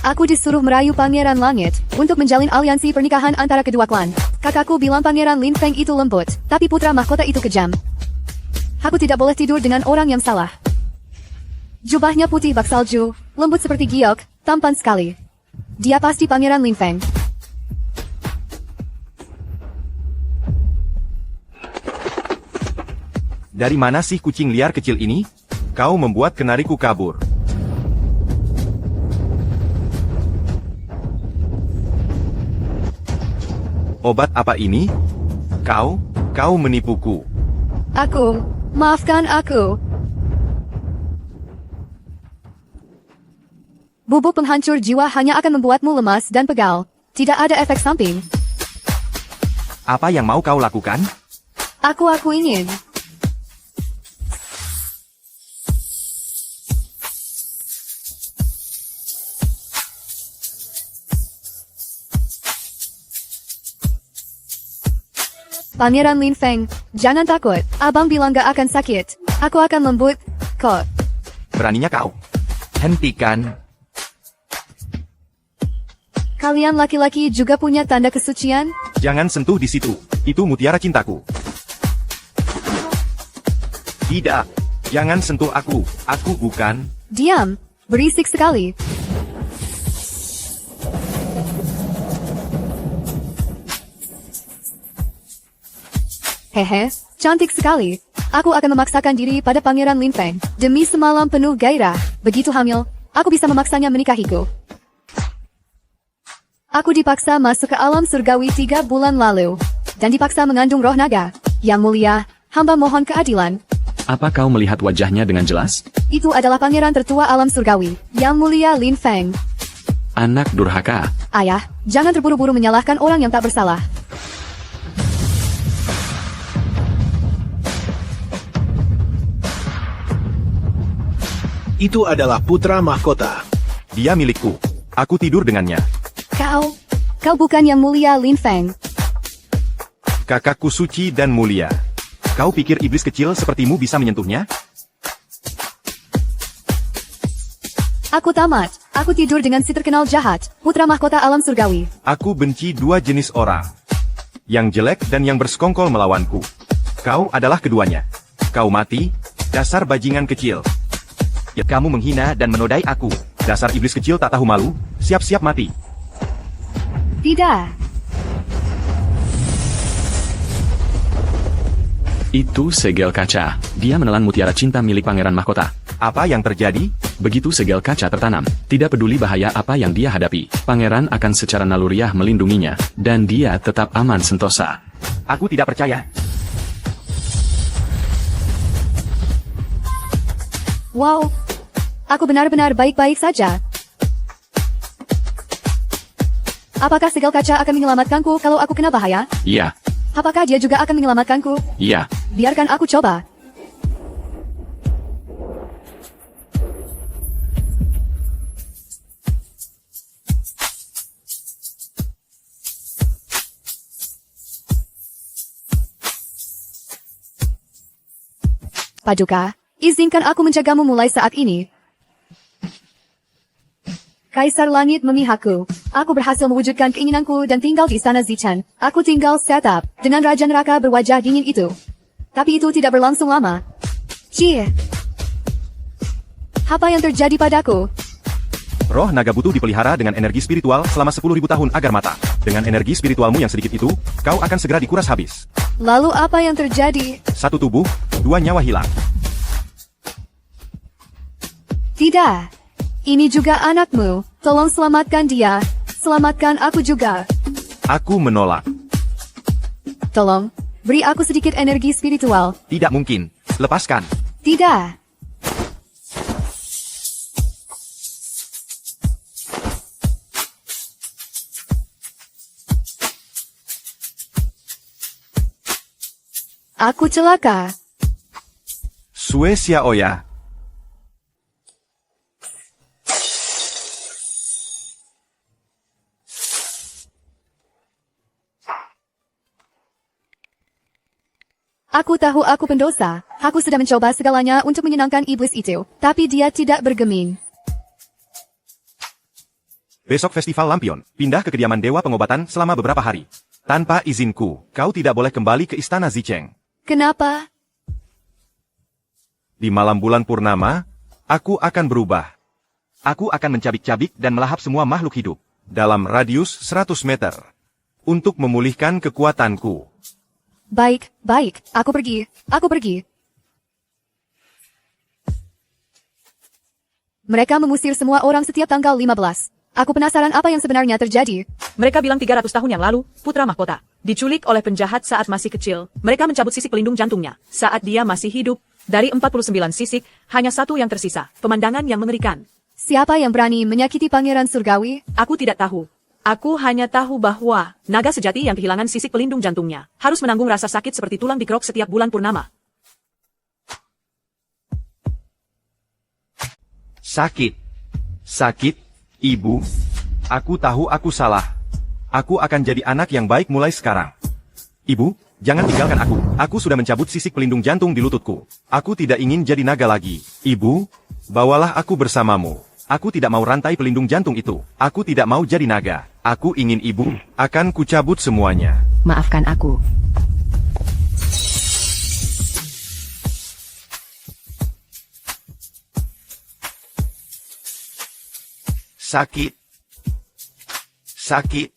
Aku disuruh merayu Pangeran Langit untuk menjalin aliansi pernikahan antara kedua klan. Kakakku bilang Pangeran Lin Feng itu lembut, tapi putra mahkota itu kejam. Aku tidak boleh tidur dengan orang yang salah. Jubahnya putih bak salju, lembut seperti giok, tampan sekali. Dia pasti Pangeran Lin Feng. Dari mana sih kucing liar kecil ini? Kau membuat kenariku kabur. Obat apa ini? Kau menipuku. Maafkan aku. Bubuk penghancur jiwa hanya akan membuatmu lemas dan pegal. Tidak ada efek samping. Apa yang mau kau lakukan? Aku ingin. Pangeran Lin Feng, jangan takut. Abang bilang gak akan sakit. Aku akan lembut kok. Beraninya kau. Hentikan. Kalian laki-laki juga punya tanda kesucian? Jangan sentuh di situ. Itu mutiara cintaku. Tidak. Jangan sentuh aku. Aku bukan. Diam. Berisik sekali. Hehe, cantik sekali. Aku akan memaksakan diri pada Pangeran Lin Feng. Demi semalam penuh gairah. Begitu hamil, aku bisa memaksanya menikahiku. Aku dipaksa masuk ke alam surgawi 3 bulan lalu. Dan dipaksa mengandung roh naga. Yang mulia, hamba mohon keadilan. Apa kau melihat wajahnya dengan jelas? Itu adalah pangeran tertua alam surgawi. Yang mulia Lin Feng. Anak durhaka. Ayah, jangan terburu-buru menyalahkan orang yang tak bersalah. Itu adalah putra mahkota. Dia milikku. Aku tidur dengannya. Kau bukan yang mulia Lin Feng. Kakakku suci dan mulia. Kau pikir iblis kecil sepertimu bisa menyentuhnya? Aku tamat. Aku tidur dengan si terkenal jahat, putra mahkota alam surgawi. Aku benci 2 jenis orang. Yang jelek dan yang bersekongkol melawanku. Kau adalah keduanya. Kau mati, dasar bajingan kecil. Kamu menghina dan menodai aku. Dasar iblis kecil tak tahu malu, siap-siap mati. Tidak. Itu segel kaca. Dia menelan mutiara cinta milik pangeran mahkota. Apa yang terjadi? Begitu segel kaca tertanam, tidak peduli bahaya apa yang dia hadapi, pangeran akan secara naluriah melindunginya, dan dia tetap aman sentosa. Aku tidak percaya. Wow. Aku benar-benar baik-baik saja. Apakah segel kaca akan menyelamatkanku kalau aku kena bahaya? Iya. Apakah dia juga akan menyelamatkanku? Iya. Biarkan aku coba. Paduka, izinkan aku menjagamu mulai saat ini. Kaisar Langit memihakku. Aku berhasil mewujudkan keinginanku dan tinggal di Istana Zichan. Aku tinggal setup dengan Raja Neraka berwajah dingin itu. Tapi itu tidak berlangsung lama. Cie. Apa yang terjadi padaku? Roh naga butuh dipelihara dengan energi spiritual selama 10.000 tahun agar mata. Dengan energi spiritualmu yang sedikit itu, kau akan segera dikuras habis. Lalu apa yang terjadi? 1 tubuh, 2 nyawa hilang. Tidak. Ini juga anakmu. Tolong selamatkan dia. Selamatkan aku juga. Aku menolak. Tolong, beri aku sedikit energi spiritual. Tidak mungkin. Lepaskan. Tidak. Aku celaka. Sue Xiaoya. Aku tahu aku pendosa. Aku sudah mencoba segalanya untuk menyenangkan iblis itu. Tapi dia tidak bergeming. Besok festival lampion, pindah ke kediaman dewa pengobatan selama beberapa hari. Tanpa izinku, kau tidak boleh kembali ke istana Zicheng. Kenapa? Di malam bulan purnama, aku akan berubah. Aku akan mencabik-cabik dan melahap semua makhluk hidup dalam radius 100 meter untuk memulihkan kekuatanku. Baik, baik. Aku pergi. Aku pergi. Mereka mengusir semua orang setiap tanggal 15. Aku penasaran apa yang sebenarnya terjadi. Mereka bilang 300 tahun yang lalu, putra mahkota diculik oleh penjahat saat masih kecil. Mereka mencabut sisik pelindung jantungnya saat dia masih hidup. Dari 49 sisik, hanya satu yang tersisa. Pemandangan yang mengerikan. Siapa yang berani menyakiti pangeran surgawi? Aku tidak tahu. Aku hanya tahu bahwa naga sejati yang kehilangan sisik pelindung jantungnya harus menanggung rasa sakit seperti tulang dikerok setiap bulan purnama. Sakit. Sakit, ibu. Aku tahu aku salah. Aku akan jadi anak yang baik mulai sekarang. Ibu, jangan tinggalkan aku. Aku sudah mencabut sisik pelindung jantung di lututku. Aku tidak ingin jadi naga lagi. Ibu, bawalah aku bersamamu. Aku tidak mau rantai pelindung jantung itu. Aku tidak mau jadi naga. Aku ingin ibu. Akan kucabut semuanya. Maafkan aku. Sakit. Sakit.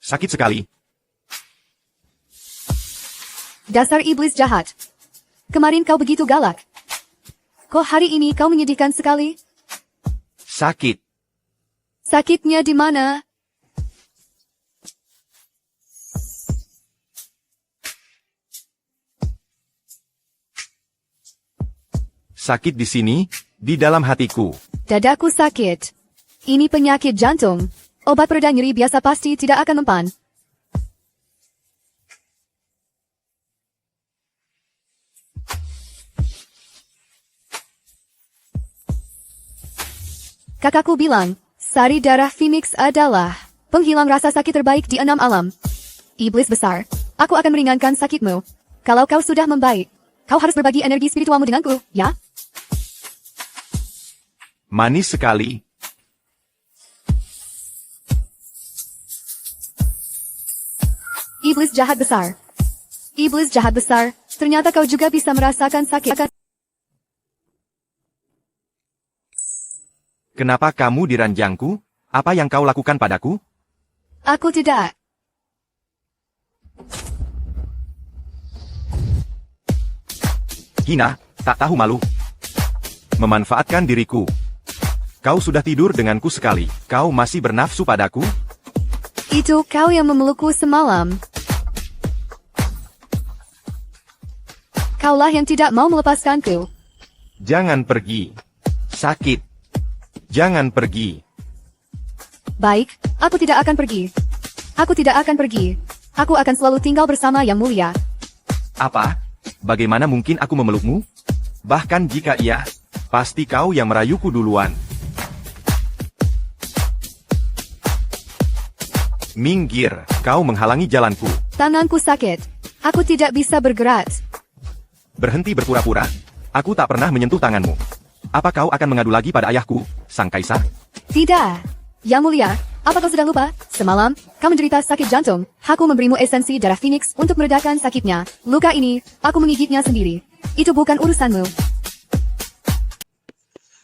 Sakit sekali. Dasar iblis jahat. Kemarin kau begitu galak. Kok hari ini kau menyedihkan sekali? Sakit. Sakitnya di mana? Sakit di sini, di dalam hatiku. Dadaku sakit. Ini penyakit jantung. Obat pereda nyeri biasa pasti tidak akan mempan. Kakakku bilang, sari darah Phoenix adalah penghilang rasa sakit terbaik di 6 alam. Iblis besar, aku akan meringankan sakitmu. Kalau kau sudah membaik, kau harus berbagi energi spiritualmu denganku, ya? Manis sekali. Iblis jahat besar. Iblis jahat besar, ternyata kau juga bisa merasakan sakit. Kenapa kamu diranjangku? Apa yang kau lakukan padaku? Aku tidak. Hina, tak tahu malu. Memanfaatkan diriku. Kau sudah tidur denganku sekali. Kau masih bernafsu padaku? Itu kau yang memelukku semalam. Kaulah yang tidak mau melepaskanku. Jangan pergi. Sakit. Jangan pergi. Baik, aku tidak akan pergi. Aku tidak akan pergi. Aku akan selalu tinggal bersama Yang Mulia. Apa? Bagaimana mungkin aku memelukmu? Bahkan jika iya, pasti kau yang merayuku duluan. Minggir, kau menghalangi jalanku. Tanganku sakit. Aku tidak bisa bergerak. Berhenti berpura-pura. Aku tak pernah menyentuh tanganmu. Apa kau akan mengadu lagi pada ayahku, sang kaisar? Tidak. Yang Mulia, apa kau sudah lupa? Semalam, kau menderita sakit jantung. Aku memberimu esensi darah Phoenix untuk meredakan sakitnya. Luka ini, aku menggigitnya sendiri. Itu bukan urusanmu.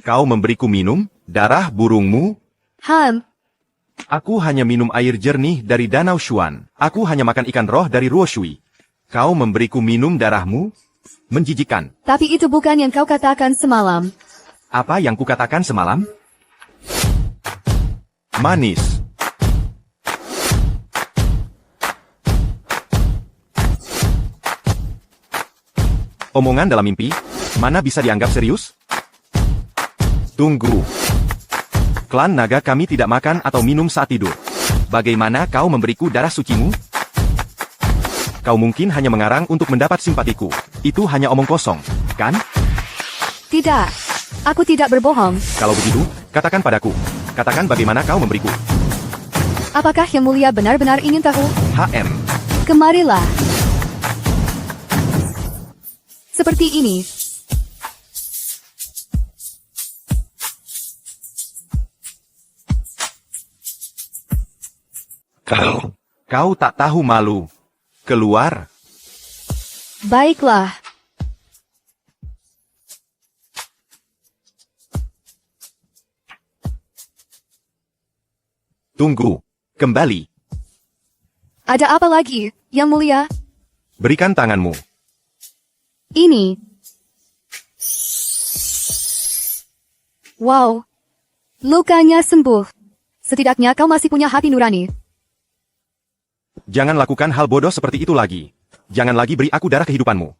Kau memberiku minum, darah burungmu? Aku hanya minum air jernih dari Danau Shuan. Aku hanya makan ikan roh dari Ruoshui. Kau memberiku minum darahmu? Menjijikan. Tapi itu bukan yang kau katakan semalam. Apa yang kukatakan semalam? Manis. Omongan dalam mimpi, mana bisa dianggap serius? Tunggu. Klan naga kami tidak makan atau minum saat tidur. Bagaimana kau memberiku darah sucimu? Kau mungkin hanya mengarang untuk mendapat simpatiku. Itu hanya omong kosong, kan? Tidak. Aku tidak berbohong. Kalau begitu, katakan padaku. Katakan bagaimana kau memberiku. Apakah Yang Mulia benar-benar ingin tahu? HM. Kemarilah. Seperti ini. Kau tak tahu malu. Keluar. Baiklah. Tunggu. Kembali. Ada apa lagi, Yang Mulia? Berikan tanganmu. Ini. Wow. Lukanya sembuh. Setidaknya kau masih punya hati nurani. Jangan lakukan hal bodoh seperti itu lagi. Jangan lagi beri aku darah kehidupanmu.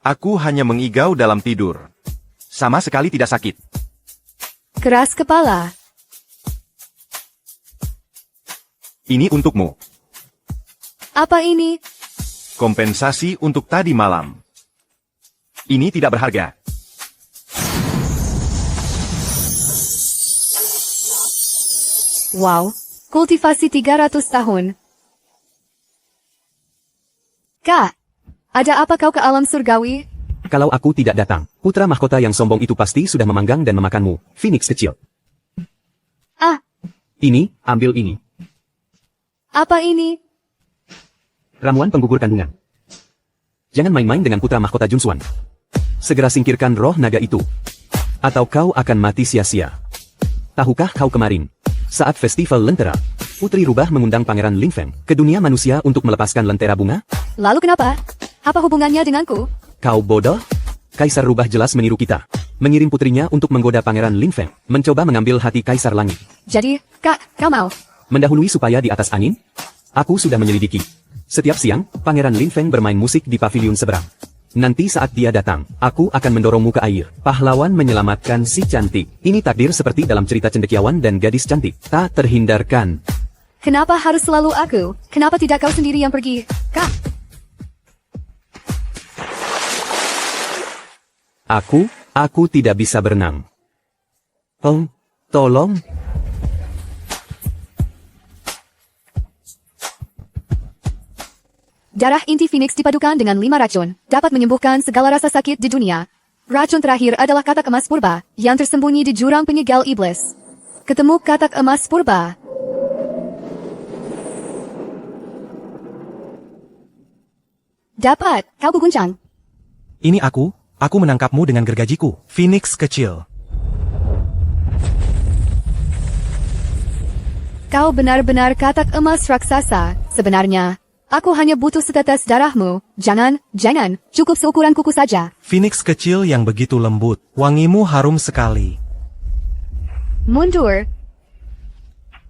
Aku hanya mengigau dalam tidur. Sama sekali tidak sakit. Keras kepala. Ini untukmu. Apa ini? Kompensasi untuk tadi malam. Ini tidak berharga. Wow. Kultivasi 300 tahun. Kak, ada apa kau ke alam surgawi? Kalau aku tidak datang, putra mahkota yang sombong itu pasti sudah memanggang dan memakanmu, Phoenix kecil. Ah, Ini, ambil ini. apa ini? Ramuan penggugur kandungan. Jangan main-main dengan putra mahkota Junsuan. Segera singkirkan roh naga itu. Atau kau akan mati sia-sia. Tahukah kau kemarin, saat festival lentera, Putri Rubah mengundang Pangeran Lingfeng ke dunia manusia untuk melepaskan lentera bunga? Lalu kenapa? Apa hubungannya denganku? Kau bodoh? Kaisar Rubah jelas meniru kita. Mengirim putrinya untuk menggoda Pangeran Lingfeng, mencoba mengambil hati Kaisar Langit. Jadi, Kak, kau mau? Mendahului supaya di atas angin? Aku sudah menyelidiki. Setiap siang, Pangeran Lingfeng bermain musik di paviliun seberang. Nanti saat dia datang, aku akan mendorongmu ke air. Pahlawan menyelamatkan si cantik. Ini takdir seperti dalam cerita cendekiawan dan gadis cantik. Tak terhindarkan. Kenapa harus selalu aku? Kenapa tidak kau sendiri yang pergi? Kak, Aku tidak bisa berenang. Tolong. darah inti Phoenix dipadukan dengan 5 racun, dapat menyembuhkan segala rasa sakit di dunia. Racun terakhir adalah katak emas purba, yang tersembunyi di jurang penyegal iblis. Ketemu katak emas purba. Dapat, kau guguncang. Ini aku menangkapmu dengan gergajiku, Phoenix kecil. Kau benar-benar katak emas raksasa. Sebenarnya, aku hanya butuh setetes darahmu. Jangan, cukup seukuran kuku saja. Phoenix kecil yang begitu lembut, wangimu harum sekali. Mundur.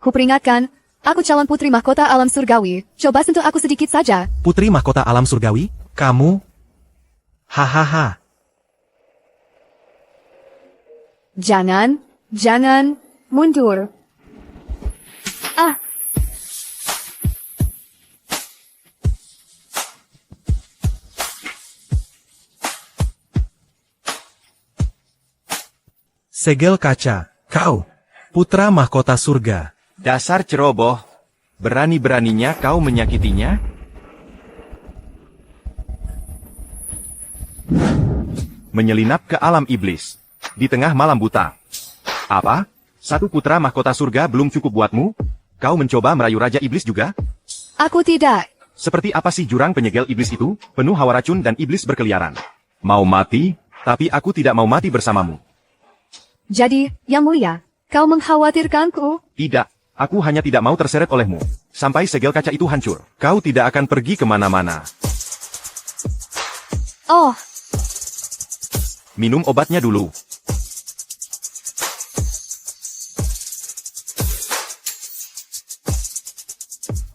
Kuperingatkan, aku calon putri mahkota alam surgawi. Coba sentuh aku sedikit saja. Putri mahkota alam surgawi, kamu? Hahaha. Jangan, mundur. Ah. Segel kaca, kau, putra mahkota surga. Dasar ceroboh. Berani-beraninya kau menyakitinya? Menyelinap ke alam iblis. Di tengah malam buta. Apa? Satu putra mahkota surga belum cukup buatmu? Kau mencoba merayu Raja Iblis juga? Aku tidak. Seperti apa sih jurang penyegel iblis itu? Penuh hawa racun dan iblis berkeliaran. Mau mati? Tapi aku tidak mau mati bersamamu. Jadi, Yang Mulia, kau mengkhawatirkanku? Tidak. Aku hanya tidak mau terseret olehmu. Sampai segel kaca itu hancur. Kau tidak akan pergi kemana-mana. Oh, Minum obatnya dulu.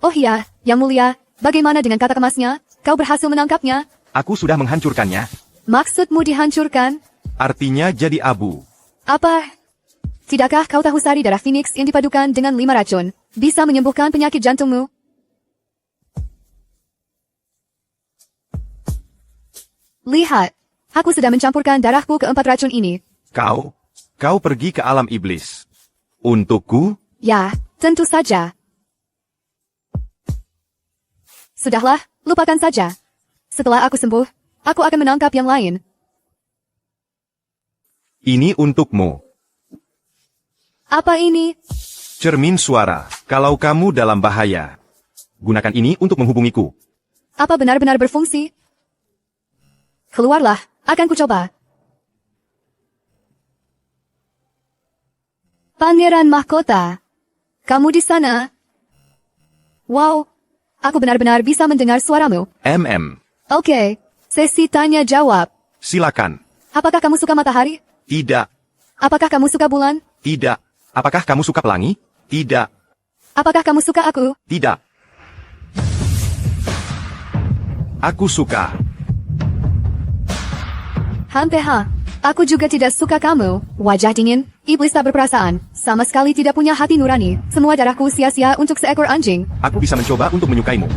oh iya, Yang Mulia, bagaimana dengan katak emasnya? Kau berhasil menangkapnya? Aku sudah menghancurkannya. Maksudmu dihancurkan? Artinya jadi abu. Apa? Tidakkah kau tahu sari darah Phoenix yang dipadukan dengan 5 racun bisa menyembuhkan penyakit jantungmu? Lihat, aku sudah mencampurkan darahku ke 4 racun ini. Kau pergi ke alam iblis. Untukku? Ya, tentu saja. Sudahlah, lupakan saja. Setelah aku sembuh, aku akan menangkap yang lain. Ini untukmu. Apa ini? Cermin suara. Kalau kamu dalam bahaya, gunakan ini untuk menghubungiku. Apa benar-benar berfungsi? Keluarlah, akan kucoba. Pangeran Mahkota, kamu di sana? Wow, aku benar-benar bisa mendengar suaramu. Oke, sesi tanya jawab. Silakan. Apakah kamu suka matahari? Tidak. Apakah kamu suka bulan? Tidak. Apakah kamu suka pelangi? Tidak. Apakah kamu suka aku? Tidak. Aku suka. Hampeha, aku juga tidak suka kamu. Wajah dingin, iblis tak berperasaan, sama sekali tidak punya hati nurani. Semua darahku sia-sia untuk seekor anjing. Aku bisa mencoba untuk menyukaimu.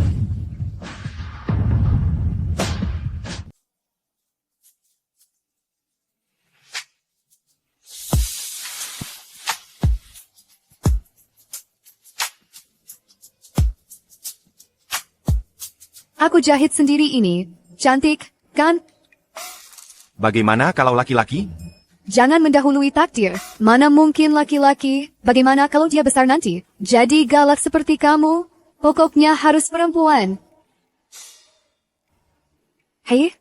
Aku jahit sendiri ini. Cantik, kan? Bagaimana kalau laki-laki? Jangan mendahului takdir. Mana mungkin laki-laki? Bagaimana kalau dia besar nanti? Jadi galak seperti kamu? Pokoknya harus perempuan. Hei,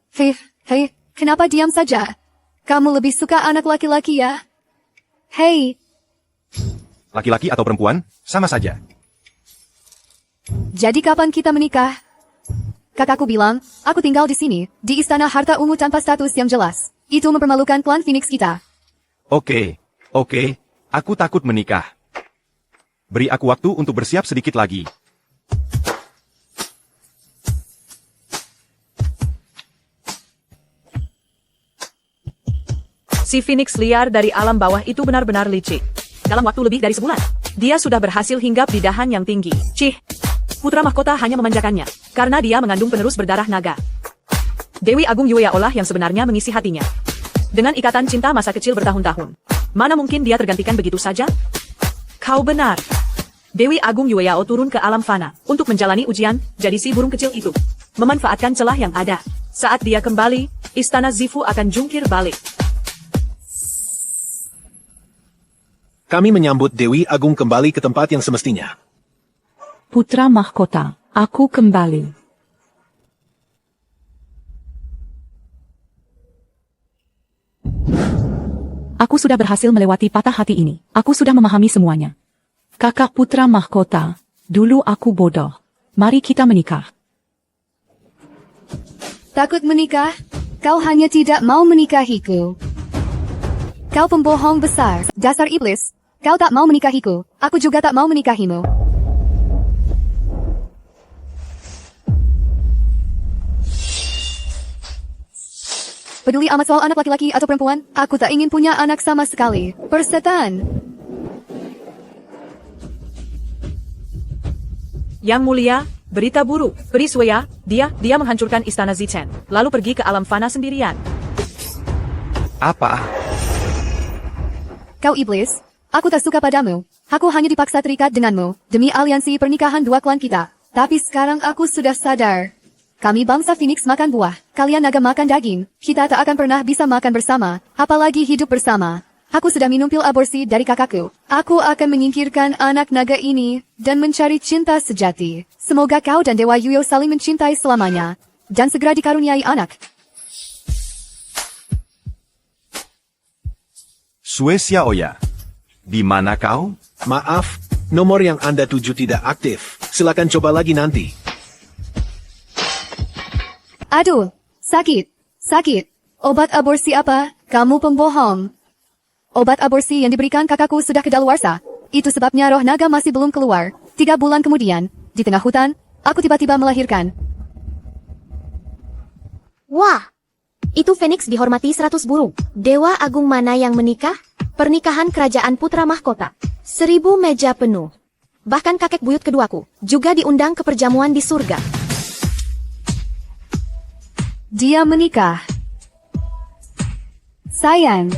kenapa diam saja? Kamu lebih suka anak laki-laki ya? Hei, Laki-laki atau perempuan, sama saja. jadi kapan kita menikah? Kakakku bilang, aku tinggal di sini, di istana harta ungu tanpa status yang jelas. Itu mempermalukan klan Phoenix kita. Oke, aku takut menikah. Beri aku waktu untuk bersiap sedikit lagi. Si Phoenix liar dari alam bawah itu benar-benar licik. Dalam waktu lebih dari sebulan, dia sudah berhasil hinggap di dahan yang tinggi. Cih, putra mahkota hanya memanjakannya, karena dia mengandung penerus berdarah naga. Dewi Agung Yueaolah yang sebenarnya mengisi hatinya. Dengan ikatan cinta masa kecil bertahun-tahun. Mana mungkin dia tergantikan begitu saja? Kau benar. Dewi Agung Yueao turun ke alam fana untuk menjalani ujian, jadi si burung kecil itu memanfaatkan celah yang ada. Saat dia kembali, istana Zifu akan jungkir balik. Kami menyambut Dewi Agung kembali ke tempat yang semestinya. Putra mahkota, aku kembali. Aku sudah berhasil melewati patah hati ini. Aku sudah memahami semuanya. Kakak putra mahkota, dulu aku bodoh. Mari kita menikah. Takut menikah? Kau hanya tidak mau menikahiku. Kau pembohong besar, dasar iblis. Kau tak mau menikahiku, aku juga tak mau menikahimu. Peduli amat soal anak laki-laki atau perempuan, aku tak ingin punya anak sama sekali. Persetan. Yang mulia, berita buruk. Peri Sueya, dia menghancurkan istana Zichen, lalu pergi ke alam fana sendirian. Apa? Kau iblis, aku tak suka padamu. Aku hanya dipaksa terikat denganmu, demi aliansi pernikahan dua klan kita. Tapi sekarang aku sudah sadar. Kami bangsa Phoenix makan buah, kalian naga makan daging. Kita tak akan pernah bisa makan bersama, apalagi hidup bersama. Aku sudah minum pil aborsi dari kakakku. Aku akan menyingkirkan anak naga ini, dan mencari cinta sejati. Semoga kau dan Dewa Yuyo saling mencintai selamanya, dan segera dikaruniai anak. Sue Xiaoya. Di mana kau? Maaf, nomor yang Anda tuju tidak aktif. Silakan coba lagi nanti. Aduh, sakit. Obat aborsi apa? Kamu pembohong. Obat aborsi yang diberikan kakakku sudah kedaluarsa. Itu sebabnya roh naga masih belum keluar. 3 bulan kemudian, di tengah hutan, aku tiba-tiba melahirkan. Wah, itu Phoenix dihormati 100 burung. Dewa Agung mana yang menikah? Pernikahan kerajaan putra mahkota. 1000 meja penuh. Bahkan kakek buyut keduaku juga diundang ke perjamuan di surga. Dia menikah. Sayang.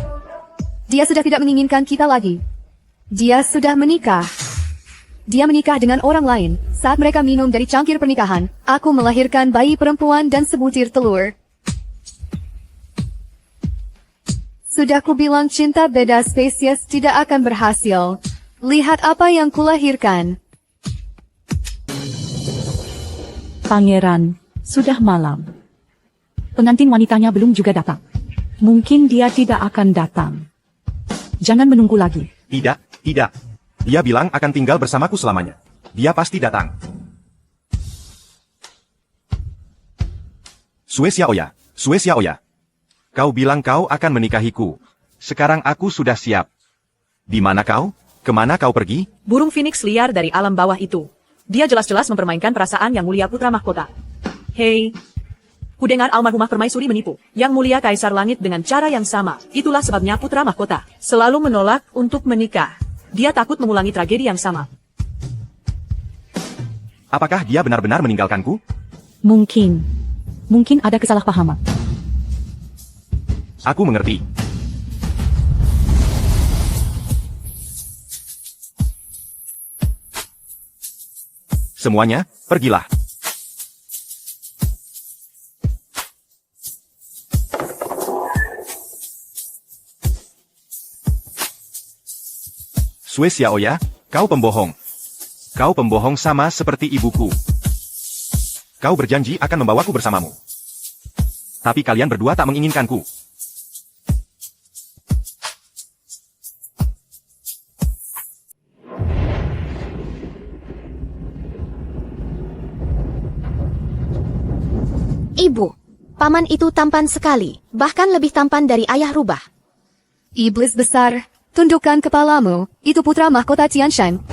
Dia sudah tidak menginginkan kita lagi. Dia sudah menikah. Dia menikah dengan orang lain. Saat mereka minum dari cangkir pernikahan, aku melahirkan bayi perempuan dan sebutir telur. Sudah kubilang cinta beda spesies tidak akan berhasil. Lihat apa yang kulahirkan. Pangeran, sudah malam. Pengantin wanitanya belum juga datang. Mungkin dia tidak akan datang. Jangan menunggu lagi. Tidak, tidak. Dia bilang akan tinggal bersamaku selamanya. Dia pasti datang. Sue Xiaoya, Sue Xiaoya. Kau bilang kau akan menikahiku. Sekarang aku sudah siap. Di mana kau? Kemana kau pergi? Burung Phoenix liar dari alam bawah itu. Dia jelas-jelas mempermainkan perasaan Yang Mulia Putra Mahkota. Hei, kudengar almarhumah permaisuri menipu Yang Mulia Kaisar Langit dengan cara yang sama. Itulah sebabnya Putra Mahkota selalu menolak untuk menikah. Dia takut mengulangi tragedi yang sama. Apakah dia benar-benar meninggalkanku? Mungkin. Mungkin ada kesalahpahaman. Aku mengerti. Semuanya, pergilah. Sue Xiaoya, kau pembohong. Kau pembohong sama seperti ibuku. Kau berjanji akan membawaku bersamamu. Tapi kalian berdua tak menginginkanku. Ibu, paman itu tampan sekali, bahkan lebih tampan dari ayah rubah. Iblis besar, tundukkan kepalamu, itu putra mahkota Tianshan.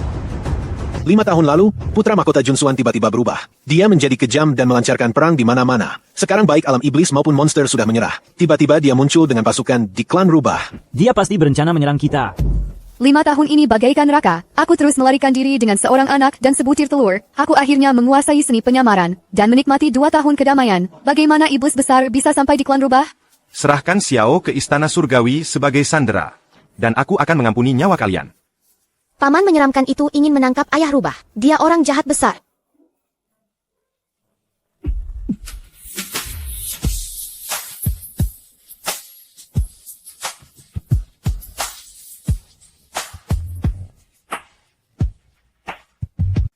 5 tahun lalu, putra mahkota Junsuan tiba-tiba berubah. Dia menjadi kejam dan melancarkan perang di mana-mana. Sekarang baik alam iblis maupun monster sudah menyerah. Tiba-tiba dia muncul dengan pasukan di klan rubah. Dia pasti berencana menyerang kita. 5 tahun ini bagaikan raka, aku terus melarikan diri dengan seorang anak dan sebutir telur. Aku akhirnya menguasai seni penyamaran, dan menikmati 2 tahun kedamaian. Bagaimana iblis besar bisa sampai di klan rubah? Serahkan Xiao ke istana surgawi sebagai sandera. Dan aku akan mengampuni nyawa kalian. Paman menyeramkan itu ingin menangkap ayah rubah. Dia orang jahat besar.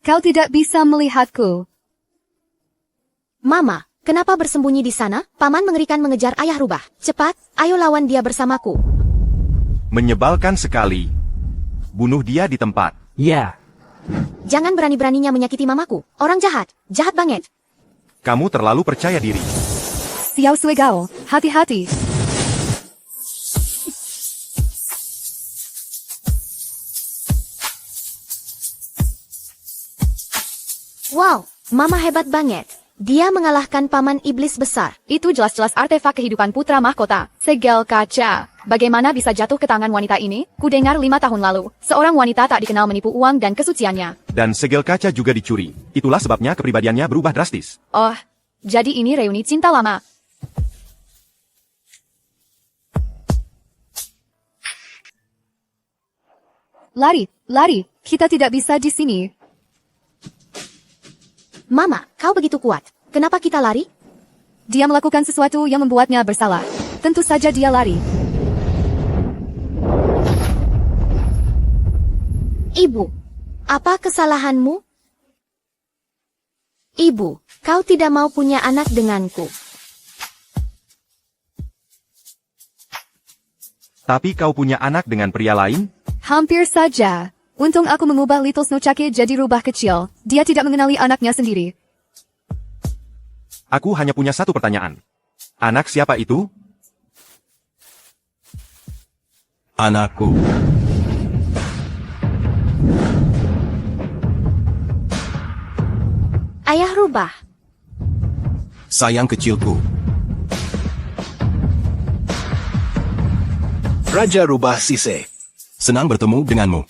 Kau tidak bisa melihatku. Mama, kenapa bersembunyi di sana? Paman mengerikan mengejar ayah rubah. Cepat, ayo lawan dia bersamaku. Menyebalkan sekali. Bunuh dia di tempat. Ya. Jangan berani-beraninya menyakiti mamaku. Orang jahat, jahat banget. Kamu terlalu percaya diri. Xiao Sui Gao, hati-hati. Wow, mama hebat banget. Dia mengalahkan paman iblis besar. Itu jelas-jelas artefak kehidupan putra mahkota. Segel kaca. Bagaimana bisa jatuh ke tangan wanita ini? Kudengar 5 tahun lalu, seorang wanita tak dikenal menipu uang dan kesuciannya. Dan segel kaca juga dicuri. Itulah sebabnya kepribadiannya berubah drastis. Oh, jadi ini reuni cinta lama. Lari, lari. Kita tidak bisa di sini. Mama, kau begitu kuat. Kenapa kita lari? Dia melakukan sesuatu yang membuatnya bersalah. Tentu saja dia lari. Ibu, apa kesalahanmu? Ibu, kau tidak mau punya anak denganku. Tapi kau punya anak dengan pria lain? Hampir saja. Untung aku mengubah Little Snowcake jadi rubah kecil. Dia tidak mengenali anaknya sendiri. Aku hanya punya satu pertanyaan. Anak siapa itu? Anakku. Ayah rubah. Sayang kecilku. Raja rubah Sise. Senang bertemu denganmu.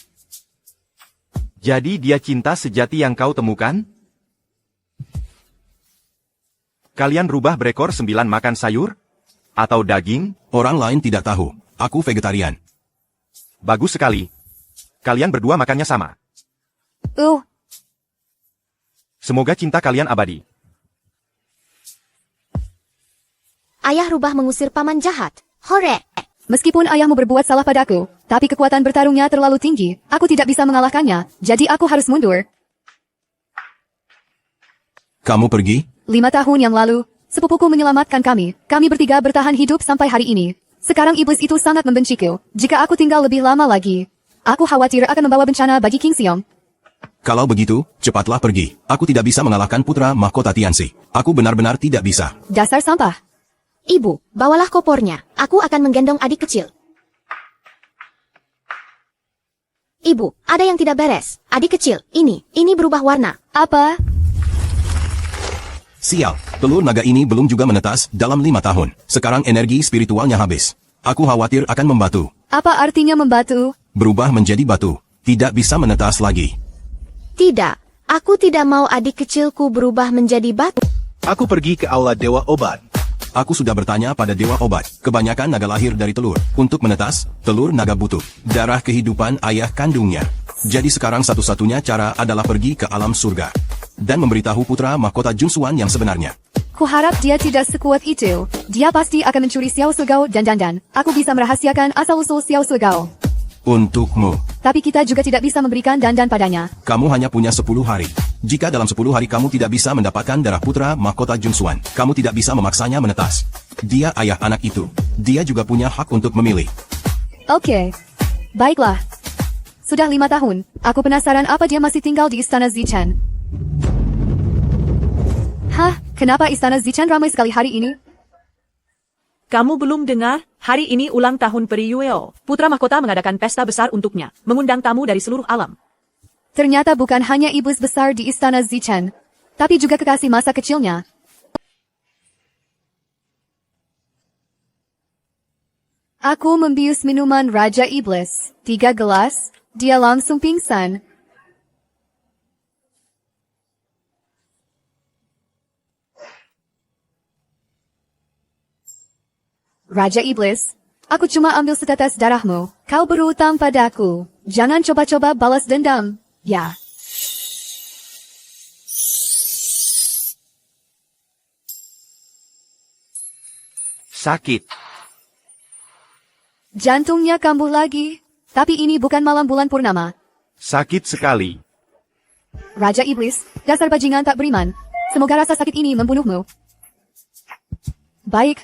Jadi dia cinta sejati yang kau temukan? Kalian rubah berekor 9 makan sayur? Atau daging? Orang lain tidak tahu. Aku vegetarian. Bagus sekali. Kalian berdua makannya sama. Semoga cinta kalian abadi. Ayah rubah mengusir paman jahat. Hore! Meskipun ayahmu berbuat salah padaku, tapi kekuatan bertarungnya terlalu tinggi, aku tidak bisa mengalahkannya, jadi aku harus mundur. Kamu pergi? 5 tahun yang lalu, sepupuku menyelamatkan kami. Kami bertiga bertahan hidup sampai hari ini. Sekarang iblis itu sangat membenciku. Jika aku tinggal lebih lama lagi, aku khawatir akan membawa bencana bagi King Siong. Kalau begitu, cepatlah pergi. Aku tidak bisa mengalahkan putra mahkota Tianxi. Aku benar-benar tidak bisa. Dasar sampah. Ibu, bawalah kopornya. Aku akan menggendong adik kecil. Ibu, ada yang tidak beres. Adik kecil, ini berubah warna. Apa? Sial, telur naga ini belum juga menetas dalam 5 tahun. Sekarang energi spiritualnya habis. Aku khawatir akan membatu. Apa artinya membatu? Berubah menjadi batu. Tidak bisa menetas lagi. Tidak, aku tidak mau adik kecilku berubah menjadi batu. Aku pergi ke aula Dewa Obat. Aku sudah bertanya pada Dewa Obat. Kebanyakan naga lahir dari telur. Untuk menetas, telur naga butuh darah kehidupan ayah kandungnya. Jadi sekarang satu-satunya cara adalah pergi ke alam surga dan memberitahu putra mahkota Junsuan yang sebenarnya. Kuharap dia tidak sekuat itu. Dia pasti akan mencuri Xiao Sugao dan. Aku bisa merahasiakan asal-usul Xiao Sugao. Untukmu. Tapi kita juga tidak bisa memberikan dandan padanya. Kamu hanya punya 10 hari. Jika dalam 10 hari kamu tidak bisa mendapatkan darah putra mahkota Junsuan, kamu tidak bisa memaksanya menetas. Dia ayah anak itu. Dia juga punya hak untuk memilih. Oke. Baiklah. Sudah 5 tahun. Aku penasaran apa dia masih tinggal di Istana Zichan. Hah? Kenapa Istana Zichan ramai sekali hari ini? Kamu belum dengar? Hari ini ulang tahun Peri Yueo. Putra mahkota mengadakan pesta besar untuknya, mengundang tamu dari seluruh alam. Ternyata bukan hanya iblis besar di Istana Zichan, tapi juga kekasih masa kecilnya. Aku membius minuman Raja Iblis. 3 gelas, dia langsung pingsan. Raja Iblis, aku cuma ambil setetes darahmu. Kau berutang padaku. Jangan coba-coba balas dendam. Ya. Sakit. Jantungnya kambuh lagi. Tapi ini bukan malam bulan purnama. Sakit sekali. Raja Iblis, dasar bajingan tak beriman. Semoga rasa sakit ini membunuhmu. Baik.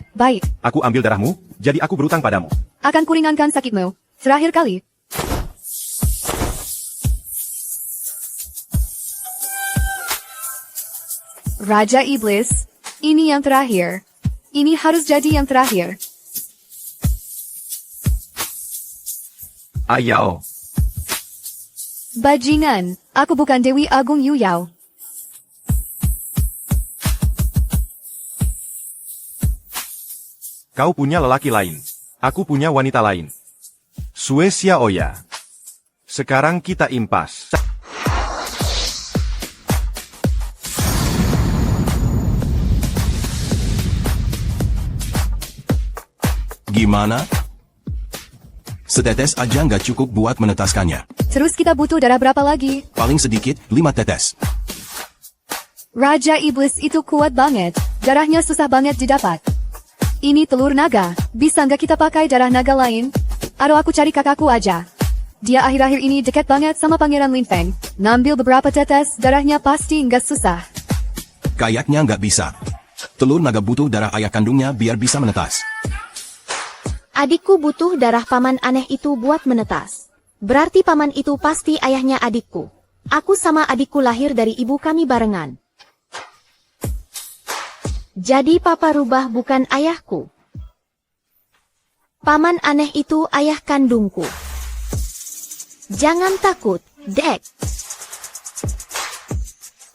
Aku ambil darahmu, jadi aku berutang padamu. Akan kuringankan sakitmu. Terakhir kali. Raja Iblis, ini yang terakhir. Ini harus jadi yang terakhir. Ayo. Bajingan, aku bukan Dewi Agung Yuyao. Kau punya lelaki lain. Aku punya wanita lain. Sue Xiaoya. Sekarang kita impas. Gimana? Setetes aja nggak cukup buat menetaskannya. Terus kita butuh darah berapa lagi? Paling sedikit, 5 tetes. Raja Iblis itu kuat banget. Darahnya susah banget didapat. Ini telur naga. Bisa nggak kita pakai darah naga lain? Atau aku cari kakakku aja. Dia akhir-akhir ini dekat banget sama Pangeran Lin Feng. Ngambil beberapa tetes, darahnya pasti nggak susah. Kayaknya nggak bisa. Telur naga butuh darah ayah kandungnya biar bisa menetas. Adikku butuh darah paman aneh itu buat menetas. Berarti paman itu pasti ayahnya adikku. Aku sama adikku lahir dari ibu kami barengan. Jadi papa rubah bukan ayahku. Paman aneh itu ayah kandungku. Jangan takut, Dek.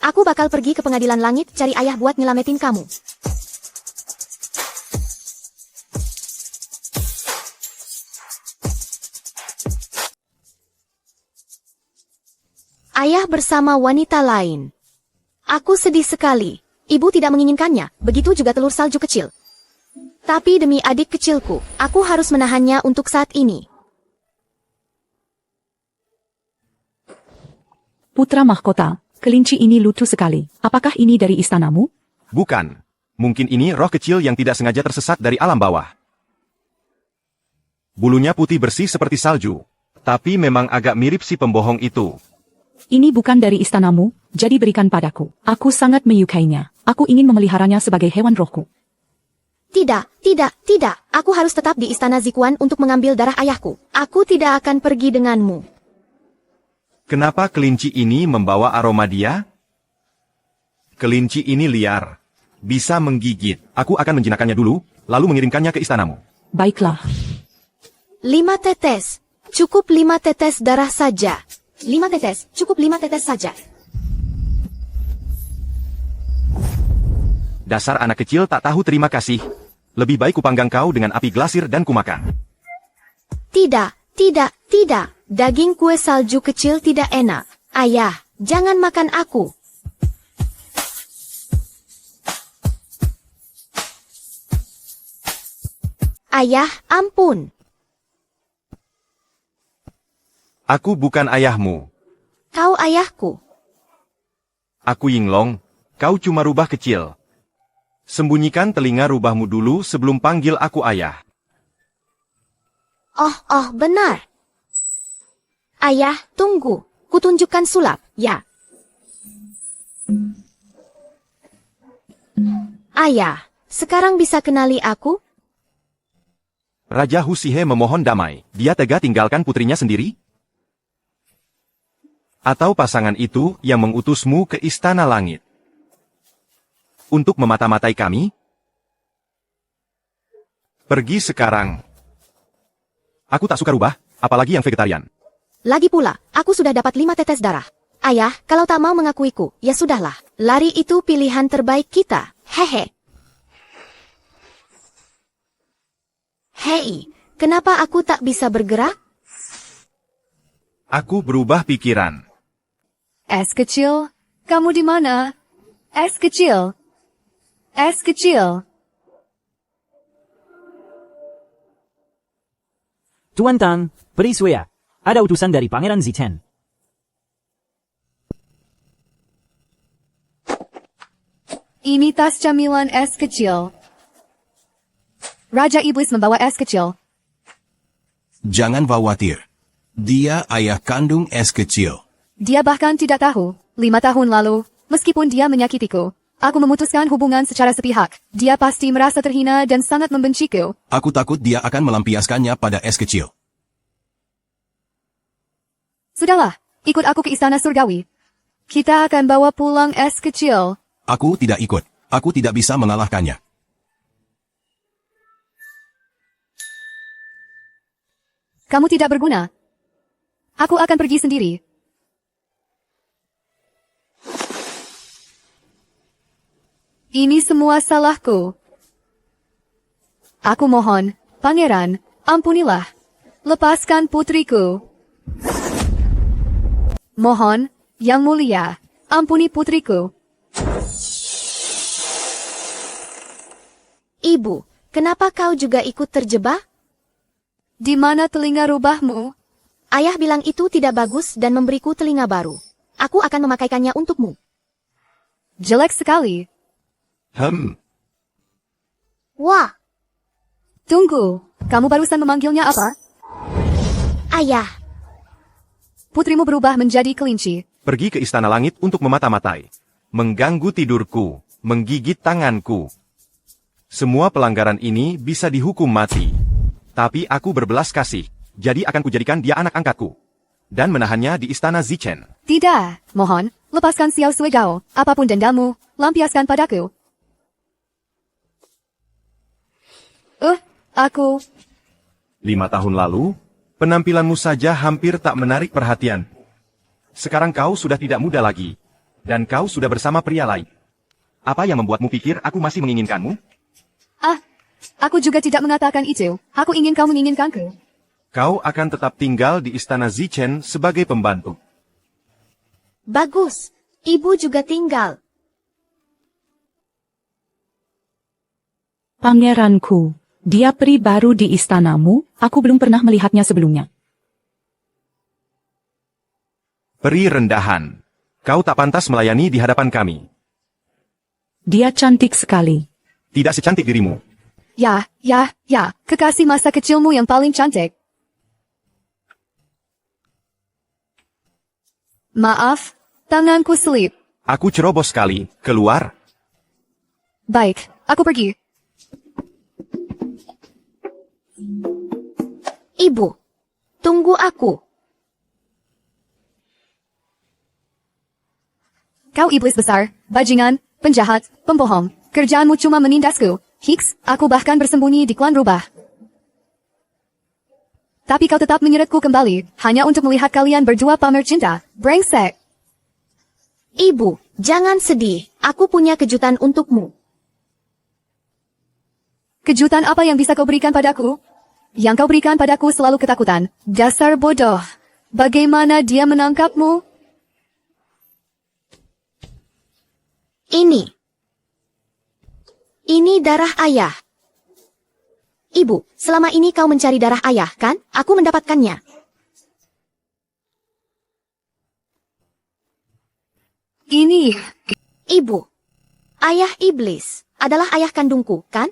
Aku bakal pergi ke pengadilan langit cari ayah buat nyelamatin kamu. Ayah bersama wanita lain. Aku sedih sekali. Ibu tidak menginginkannya, begitu juga telur salju kecil. Tapi demi adik kecilku, aku harus menahannya untuk saat ini. Putra mahkota, kelinci ini lucu sekali. Apakah ini dari istanamu? Bukan. Mungkin ini roh kecil yang tidak sengaja tersesat dari alam bawah. Bulunya putih bersih seperti salju. Tapi memang agak mirip si pembohong itu. Ini bukan dari istanamu, jadi berikan padaku. Aku sangat menyukainya. Aku ingin memeliharanya sebagai hewan rohku. Tidak, tidak, tidak. Aku harus tetap di istana Zikuan untuk mengambil darah ayahku. Aku tidak akan pergi denganmu. Kenapa kelinci ini membawa aroma dia? Kelinci ini liar. Bisa menggigit. Aku akan menjinakkannya dulu, lalu mengirimkannya ke istanamu. Baiklah. 5 tetes. Cukup 5 tetes darah saja. 5 tetes, cukup 5 tetes saja. Dasar anak kecil tak tahu terima kasih. Lebih baik kupanggang kau dengan api glasir dan kumakan. Tidak, tidak, tidak. Daging kue salju kecil tidak enak. Ayah, jangan makan aku. Ayah, ampun. Aku bukan ayahmu. Kau ayahku. Aku Yinglong. Kau cuma rubah kecil. Sembunyikan telinga rubahmu dulu sebelum panggil aku ayah. Oh, benar. Ayah, tunggu. Kutunjukkan sulap, ya. Ayah, sekarang bisa kenali aku? Raja Husihe memohon damai. Dia tega tinggalkan putrinya sendiri? Atau pasangan itu yang mengutusmu ke istana langit? Untuk memata-matai kami? Pergi sekarang. Aku tak suka rubah, apalagi yang vegetarian. Lagi pula, aku sudah dapat 5 tetes darah. Ayah, kalau tak mau mengakuiku, ya sudahlah. Lari itu pilihan terbaik kita. Hehe. Hei, kenapa aku tak bisa bergerak? Aku berubah pikiran. Es kecil, kamu di mana? Es kecil. Es kecil. Tuan Tang, Periswea, ada utusan dari Pangeran Zichen. Ini tas camilan es kecil. Raja Iblis membawa es kecil. Jangan khawatir. Dia ayah kandung es kecil. Dia bahkan tidak tahu, 5 tahun lalu, meskipun dia menyakitiku, aku memutuskan hubungan secara sepihak. Dia pasti merasa terhina dan sangat membenciku. Aku takut dia akan melampiaskannya pada es kecil. Sudahlah, ikut aku ke istana surgawi. Kita akan bawa pulang es kecil. Aku tidak ikut. Aku tidak bisa mengalahkannya. Kamu tidak berguna. Aku akan pergi sendiri. Ini semua salahku. Aku mohon, Pangeran, ampunilah. Lepaskan putriku. Mohon, Yang Mulia, ampuni putriku. Ibu, kenapa kau juga ikut terjebak? Di mana telinga rubahmu? Ayah bilang itu tidak bagus dan memberiku telinga baru. Aku akan memakaikannya untukmu. Jelek sekali. Wah, Tunggu, kamu barusan memanggilnya apa? ayah. Putrimu berubah menjadi kelinci. Pergi ke istana langit untuk memata-matai. Mengganggu tidurku, menggigit tanganku. Semua pelanggaran ini bisa dihukum mati. Tapi aku berbelas kasih, jadi akan kujadikan dia anak angkatku. Dan menahannya di istana Zichen. Tidak, mohon, lepaskan Xiao Suigao. Apapun dendamu, lampiaskan padaku. Aku... 5 tahun lalu, penampilanmu saja hampir tak menarik perhatian. Sekarang kau sudah tidak muda lagi. Dan kau sudah bersama pria lain. Apa yang membuatmu pikir aku masih menginginkanmu? Aku juga tidak mengatakan itu. Aku ingin kau menginginkanku. Kau akan tetap tinggal di istana Zichen sebagai pembantu. Bagus, ibu juga tinggal. Pangeranku, dia peri baru di istanamu, aku belum pernah melihatnya sebelumnya. Peri rendahan. Kau tak pantas melayani di hadapan kami. Dia cantik sekali. Tidak secantik dirimu. Ya, kekasih masa kecilmu yang paling cantik. Maaf, tanganku selip. Aku cerobos sekali. Keluar. Baik, aku pergi. Ibu, tunggu aku. Kau iblis besar, bajingan, penjahat, pembohong. Kerjaanmu cuma menindasku. Hicks, aku bahkan bersembunyi di klan rubah. Tapi kau tetap menyeretku kembali, hanya untuk melihat kalian berdua pamer cinta. Brengsek. Ibu, jangan sedih. Aku punya kejutan untukmu. Kejutan apa yang bisa kau berikan padaku? Yang kau berikan padaku selalu ketakutan. Dasar bodoh. Bagaimana dia menangkapmu? Ini darah ayah. Ibu, selama ini kau mencari darah ayah, kan? Aku mendapatkannya. Ini. Ibu, ayah iblis adalah ayah kandungku, kan?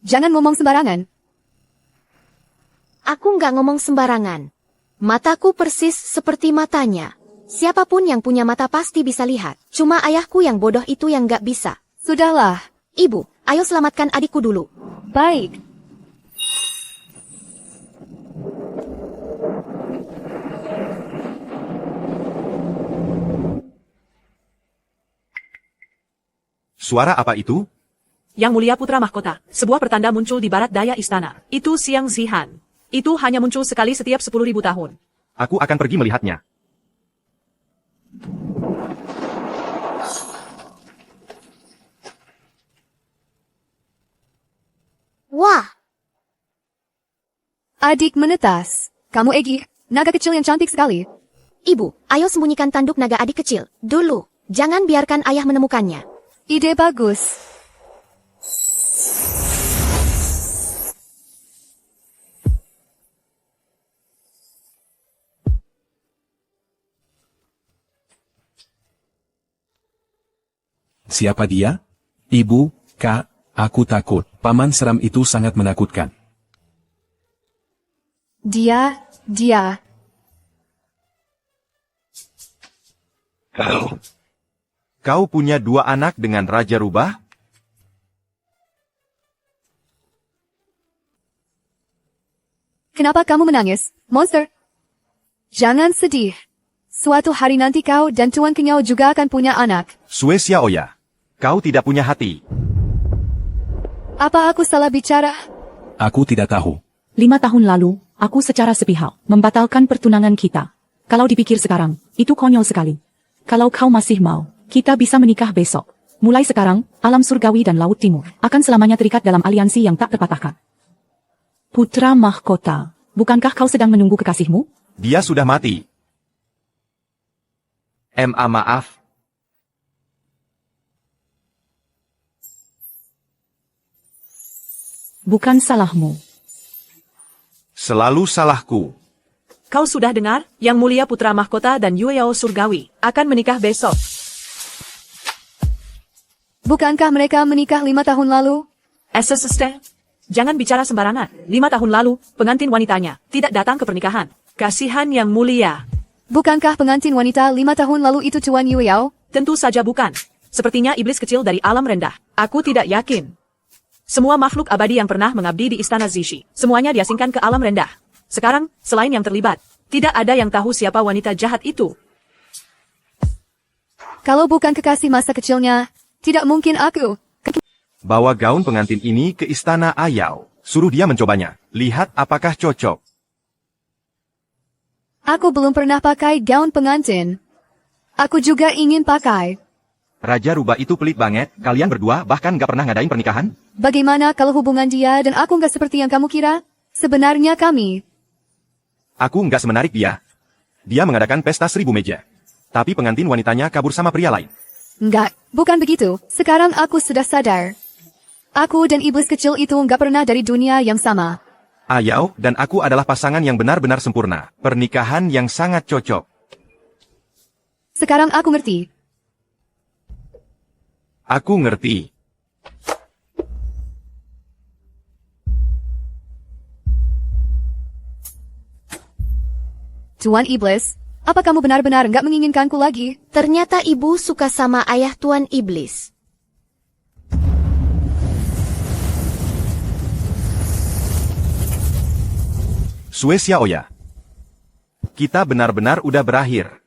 Jangan ngomong sembarangan. Aku nggak ngomong sembarangan. Mataku persis seperti matanya. Siapapun yang punya mata pasti bisa lihat. Cuma ayahku yang bodoh itu yang nggak bisa. Sudahlah. Ibu, ayo selamatkan adikku dulu. Baik. Suara apa itu? Yang Mulia Putra Mahkota, sebuah pertanda muncul di barat daya istana. Itu Siang Zihan. Itu hanya muncul sekali setiap 10.000 tahun. Aku akan pergi melihatnya. Wah, Adik menetas. Kamu Egi, naga kecil yang cantik sekali. Ibu, ayo sembunyikan tanduk naga adik kecil. Dulu, jangan biarkan ayah menemukannya. Ide bagus. Siapa dia? Ibu, Kak, aku takut. Paman seram itu sangat menakutkan. Dia. Kau punya 2 anak dengan Raja Rubah? Kenapa kamu menangis, monster? Jangan sedih. Suatu hari nanti kau dan Tuan Kenyau juga akan punya anak. Sue Xiaoya, kau tidak punya hati. Apa aku salah bicara? Aku tidak tahu. 5 tahun lalu, aku secara sepihak membatalkan pertunangan kita. Kalau dipikir sekarang, itu konyol sekali. Kalau kau masih mau, kita bisa menikah besok. Mulai sekarang, alam surgawi dan laut timur akan selamanya terikat dalam aliansi yang tak terpatahkan. Putra Mahkota, bukankah kau sedang menunggu kekasihmu? Dia sudah mati. Maaf. Bukan salahmu. Selalu salahku. Kau sudah dengar? Yang Mulia Putra Mahkota dan Yueyao Surgawi akan menikah besok. Bukankah mereka menikah 5 tahun lalu? Sister, jangan bicara sembarangan. 5 tahun lalu, pengantin wanitanya tidak datang ke pernikahan. Kasihan Yang Mulia. Bukankah pengantin wanita 5 tahun lalu itu Tuan Yueyao? Tentu saja bukan. Sepertinya iblis kecil dari alam rendah. Aku tidak yakin. Semua makhluk abadi yang pernah mengabdi di Istana Zishi, semuanya diasingkan ke alam rendah. Sekarang, selain yang terlibat, tidak ada yang tahu siapa wanita jahat itu. Kalau bukan kekasih masa kecilnya, tidak mungkin aku. Bawa gaun pengantin ini ke istana Ayao. Suruh dia mencobanya. Lihat apakah cocok. Aku belum pernah pakai gaun pengantin. Aku juga ingin pakai. Raja Rubah itu pelit banget. Kalian berdua bahkan gak pernah ngadain pernikahan? Bagaimana kalau hubungan dia dan aku nggak seperti yang kamu kira? Sebenarnya kami. Aku nggak semenarik dia. Dia mengadakan pesta 1000 meja. Tapi pengantin wanitanya kabur sama pria lain. Enggak, bukan begitu. Sekarang aku sudah sadar. Aku dan iblis kecil itu nggak pernah dari dunia yang sama. Ayao dan aku adalah pasangan yang benar-benar sempurna. Pernikahan yang sangat cocok. Sekarang aku ngerti. Aku ngerti. Tuan Iblis, Apa kamu benar-benar nggak menginginkanku lagi? Ternyata ibu suka sama ayah Tuan Iblis. Sue Xiaoya. Kita benar-benar udah berakhir.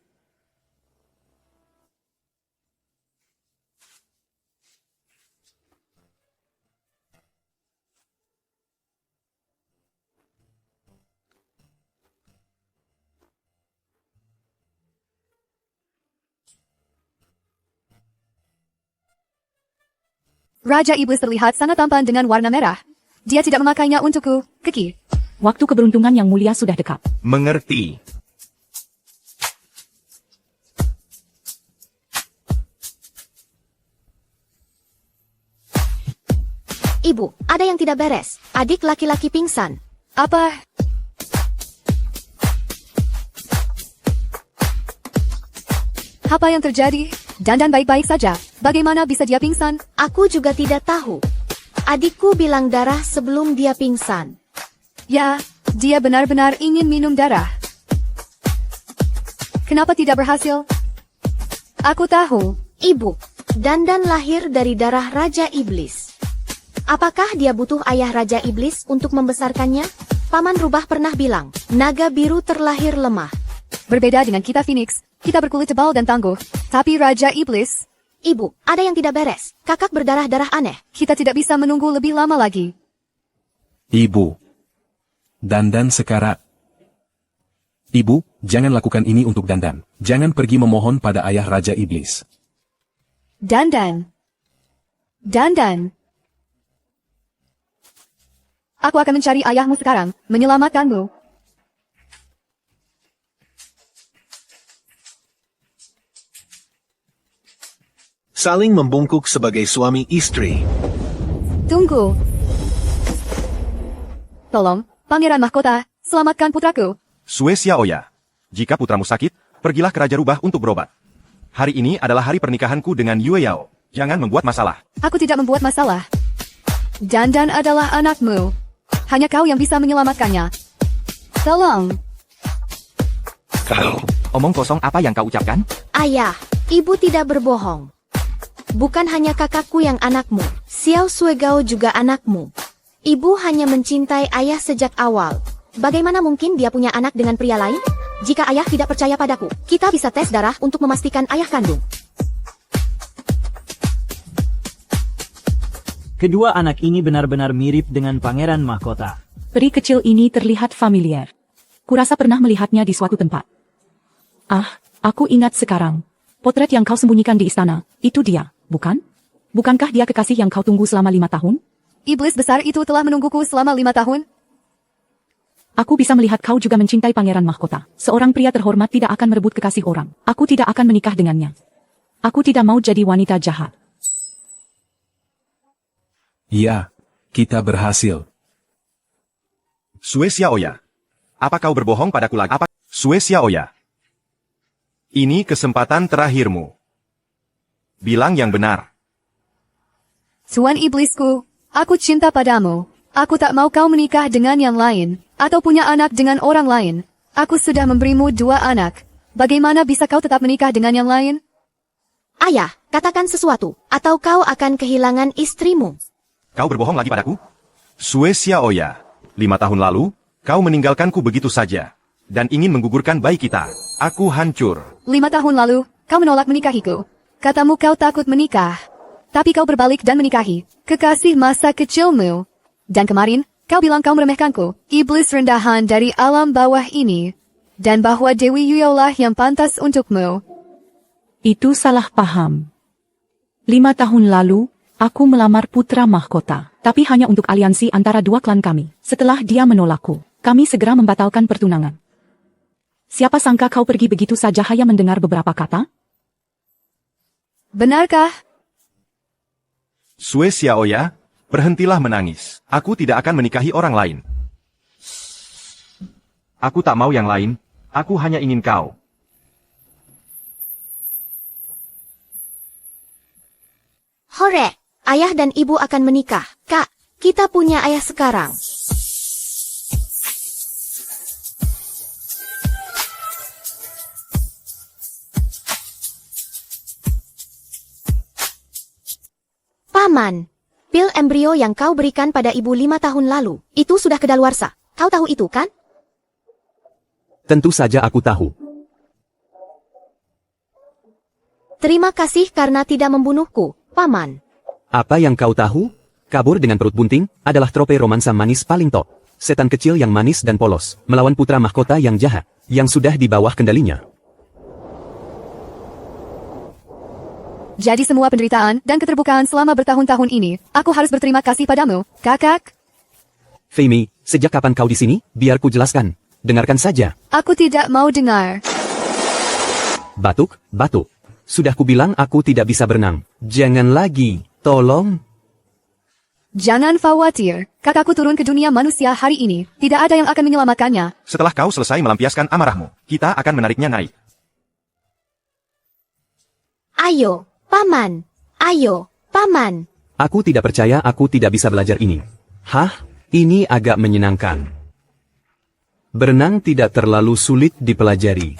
Raja Iblis terlihat sangat tampan dengan warna merah. Dia tidak memakainya untukku, Keki. Waktu keberuntungan yang mulia sudah dekat. Mengerti. Ibu, ada yang tidak beres. Adik laki-laki pingsan. Apa? Apa yang terjadi? Dandan baik-baik saja. Bagaimana bisa dia pingsan? Aku juga tidak tahu. Adikku bilang darah sebelum dia pingsan. Ya, dia benar-benar ingin minum darah. Kenapa tidak berhasil? Aku tahu. Ibu, Dandan lahir dari darah Raja Iblis. Apakah dia butuh ayah Raja Iblis untuk membesarkannya? Paman Rubah pernah bilang, naga biru terlahir lemah. Berbeda dengan kita Phoenix, kita berkulit tebal dan tangguh. Tapi Raja Iblis... Ibu, ada yang tidak beres. Kakak berdarah-darah aneh. Kita tidak bisa menunggu lebih lama lagi. Ibu. Dandan sekarang. Ibu, jangan lakukan ini untuk Dandan. Jangan pergi memohon pada ayah Raja Iblis. Dandan. Dandan. Aku akan mencari ayahmu sekarang, menyelamatkanmu. Saling membungkuk sebagai suami istri. Tunggu. Tolong, Pangeran Mahkota, selamatkan putraku. Sue Xiaoya. Jika putramu sakit, pergilah ke Raja Rubah untuk berobat. Hari ini adalah hari pernikahanku dengan Yue Yao. Jangan membuat masalah. Aku tidak membuat masalah. Dandan adalah anakmu. Hanya kau yang bisa menyelamatkannya. Tolong. Omong kosong apa yang kau ucapkan? Ayah, ibu tidak berbohong. Bukan hanya kakakku yang anakmu, Xiao Suegao juga anakmu. Ibu hanya mencintai ayah sejak awal. Bagaimana mungkin dia punya anak dengan pria lain? Jika ayah tidak percaya padaku, kita bisa tes darah untuk memastikan ayah kandung. Kedua anak ini benar-benar mirip dengan Pangeran Mahkota. Peri kecil ini terlihat familiar. Kurasa pernah melihatnya di suatu tempat. Ah, aku ingat sekarang. Potret yang kau sembunyikan di istana, itu dia, bukan? Bukankah dia kekasih yang kau tunggu selama 5 tahun? Iblis besar itu telah menungguku selama 5 tahun. Aku bisa melihat kau juga mencintai Pangeran Mahkota. Seorang pria terhormat tidak akan merebut kekasih orang. Aku tidak akan menikah dengannya. Aku tidak mau jadi wanita jahat. Ya, kita berhasil. Sue Xiaoya. Apa kau berbohong padaku lagi? Apa? Sue Xiaoya. Ini kesempatan terakhirmu. Bilang yang benar. Tuan iblisku, aku cinta padamu. Aku tak mau kau menikah dengan yang lain, atau punya anak dengan orang lain. Aku sudah memberimu 2 anak. Bagaimana bisa kau tetap menikah dengan yang lain? Ayah, katakan sesuatu, atau kau akan kehilangan istrimu. Kau berbohong lagi padaku? Sue Xiaoya. 5 tahun lalu, kau meninggalkanku begitu saja. Dan ingin menggugurkan bayi kita. Aku hancur. 5 tahun lalu, kau menolak menikahiku. Katamu kau takut menikah. Tapi kau berbalik dan menikahi kekasih masa kecilmu. Dan kemarin, kau bilang kau meremehkanku, iblis rendahan dari alam bawah ini. Dan bahwa Dewi Yuyolah yang pantas untukmu. Itu salah paham. 5 tahun lalu, aku melamar putra mahkota. Tapi hanya untuk aliansi antara 2 klan kami. Setelah dia menolakku, kami segera membatalkan pertunangan. Siapa sangka kau pergi begitu saja hanya mendengar beberapa kata? Benarkah? Sue Xiaoya, berhentilah menangis. Aku tidak akan menikahi orang lain. Aku tak mau yang lain. Aku hanya ingin kau. Hore, ayah dan ibu akan menikah. Kak, kita punya ayah sekarang. Paman, pil embrio yang kau berikan pada ibu 5 tahun lalu, itu sudah kedaluarsa. Kau tahu itu kan? Tentu saja aku tahu. Terima kasih karena tidak membunuhku, Paman. Apa yang kau tahu? Kabur dengan perut bunting adalah trope romansa manis paling top. Setan kecil yang manis dan polos, melawan putra mahkota yang jahat, yang sudah di bawah kendalinya. Jadi semua penderitaan dan keterbukaan selama bertahun-tahun ini, aku harus berterima kasih padamu, kakak. Fei Mei, sejak kapan kau di sini? Biar ku jelaskan. Dengarkan saja. Aku tidak mau dengar. Batuk, batuk. Sudah kubilang aku tidak bisa berenang. Jangan lagi, tolong. Jangan khawatir, kakakku turun ke dunia manusia hari ini. Tidak ada yang akan menyelamatkannya. Setelah kau selesai melampiaskan amarahmu, kita akan menariknya naik. Ayo, Paman. Ayo, Paman. Aku tidak percaya aku tidak bisa belajar ini. Hah? Ini agak menyenangkan. Berenang tidak terlalu sulit dipelajari.